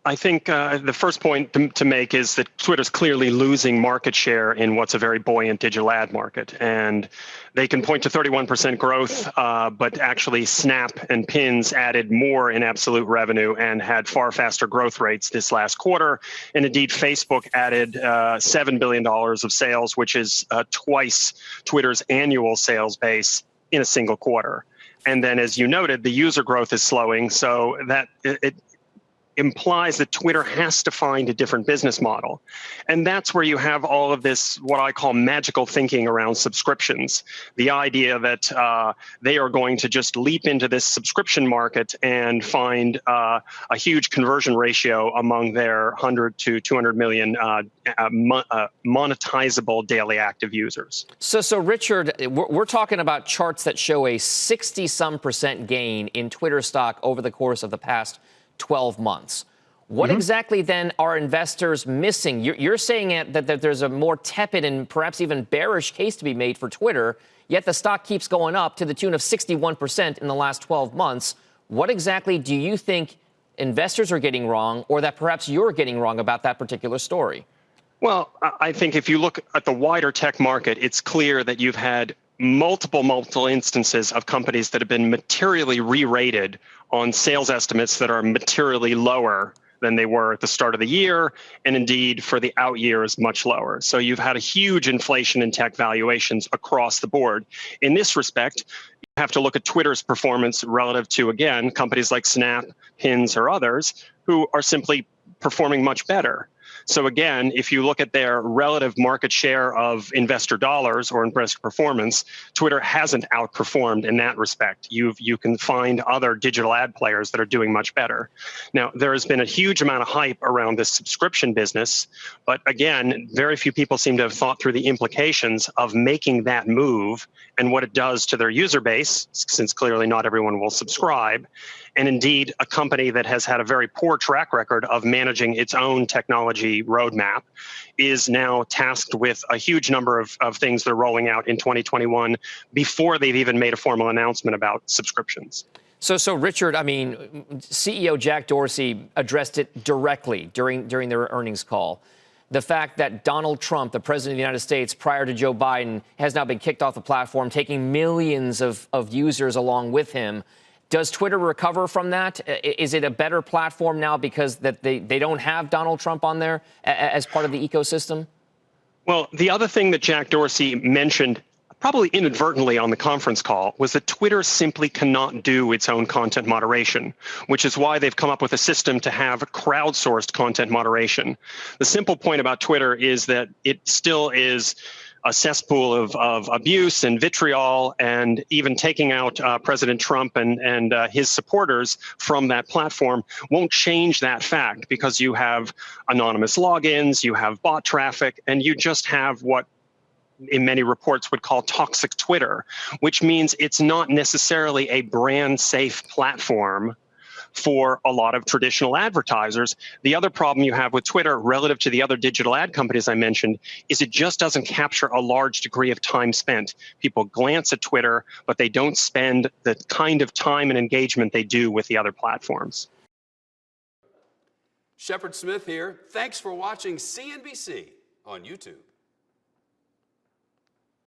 I think the first point to make is that Twitter's clearly losing market share in what's a very buoyant digital ad market. And they can point to 31% growth, but actually Snap and Pins added more in absolute revenue and had far faster growth rates this last quarter. And indeed, Facebook added $7 billion of sales, which is twice Twitter's annual sales base in a single quarter. And then, as you noted, the user growth is slowing, so that it implies that Twitter has to find a different business model. And that's where you have all of this, what I call magical thinking around subscriptions. The idea that they are going to just leap into this subscription market and find a huge conversion ratio among their 100 to 200 million monetizable daily active users. So Richard, we're talking about charts that show a 60-some% gain in Twitter stock over the course of the past 12 months. What exactly then are investors missing? You're saying that there's a more tepid and perhaps even bearish case to be made for Twitter, yet the stock keeps going up to the tune of 61% in the last 12 months. What exactly do you think investors are getting wrong, or that perhaps you're getting wrong about that particular story? Well, I think if you look at the wider tech market, it's clear that you've had multiple instances of companies that have been materially re-rated on sales estimates that are materially lower than they were at the start of the year, and indeed for the out years much lower. So you've had a huge inflation in tech valuations across the board. In this respect, you have to look at Twitter's performance relative to, again, companies like Snap, Pins, or others who are simply performing much better. So again, if you look at their relative market share of investor dollars or investor performance, Twitter hasn't outperformed in that respect. You can find other digital ad players that are doing much better. Now, there has been a huge amount of hype around this subscription business, but again, very few people seem to have thought through the implications of making that move and what it does to their user base, since clearly not everyone will subscribe. And indeed, a company that has had a very poor track record of managing its own technology roadmap is now tasked with a huge number of things they're rolling out in 2021 before they've even made a formal announcement about subscriptions. So Richard, I mean, CEO Jack Dorsey addressed it directly during their earnings call. The fact that Donald Trump, the president of the United States, prior to Joe Biden, has now been kicked off the platform, taking millions of users along with him. Does Twitter recover from that? Is it a better platform now because that they don't have Donald Trump on there as part of the ecosystem? Well, the other thing that Jack Dorsey mentioned, probably inadvertently on the conference call, was that Twitter simply cannot do its own content moderation, which is why they've come up with a system to have crowdsourced content moderation. The simple point about Twitter is that it still is a cesspool of abuse and vitriol, and even taking out President Trump and his supporters from that platform won't change that fact, because you have anonymous logins, you have bot traffic, and you just have what in many reports would call toxic Twitter, which means it's not necessarily a brand safe platform for a lot of traditional advertisers. The other problem you have with Twitter relative to the other digital ad companies I mentioned is it just doesn't capture a large degree of time spent. People glance at Twitter, but they don't spend the kind of time and engagement they do with the other platforms. Shepard Smith here. Thanks for watching CNBC on YouTube.